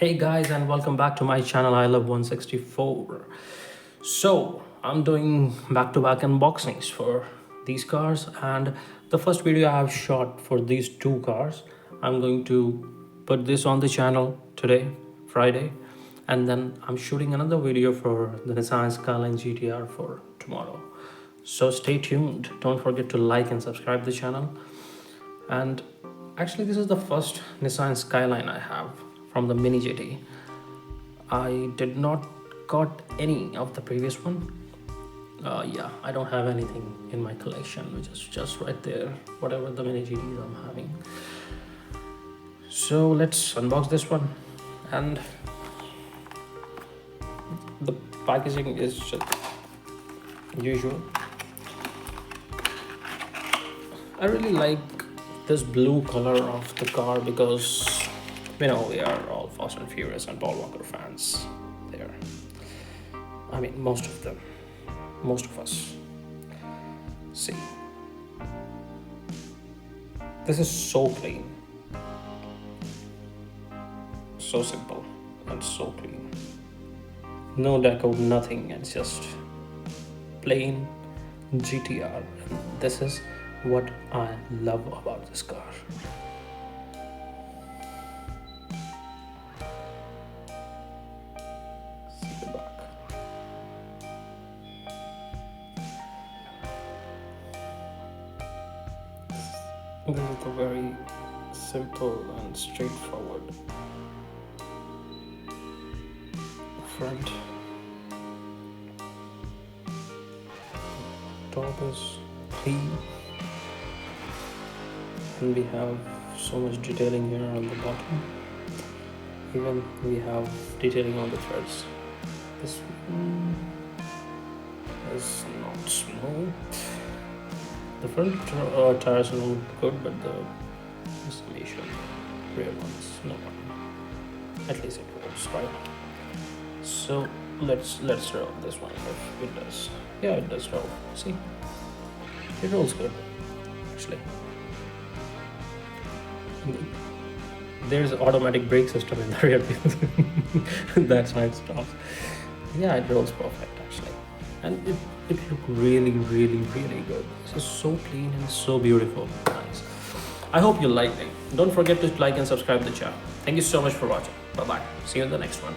Hey guys, and welcome back to my channel. I love 164. So I'm doing back-to-back unboxings for these cars, and the first video I have shot for these two cars, I'm going to put this on the channel today, Friday, and then I'm shooting another video for the Nissan Skyline GT-R for tomorrow. So stay tuned. Don't forget to like and subscribe the channel. And actually, this is the first Nissan Skyline I have from the Mini GT. I did not got any of the previous one. Yeah, I don't have anything in my collection, which is just right there, whatever the Mini GTs I'm having. So let's unbox this one. And the packaging is just usual. I really like this blue color of the car because we are all Fast and Furious and Paul Walker fans there. I mean, most of us. See, this is so clean, so simple and so clean. No deco, nothing. It's just plain GTR. This is what I love about this car. See the back. This is a very simple and straightforward front. Top is clean. And we have so much detailing here on the bottom. Even we have detailing on the threads. This one is not smooth. The front tires are all good, but the suspension rear ones, no one. At least it works, right? So let's roll this one if it does. Yeah, it does roll. See, it rolls good actually. There's an automatic brake system in the rear wheel. That's why it stops. Yeah, it rolls perfect actually. And it looked really good. This is so clean and so beautiful. Nice. I hope you liked it. Don't forget to like and subscribe the channel. Thank you so much for watching. Bye bye. See you in the next one.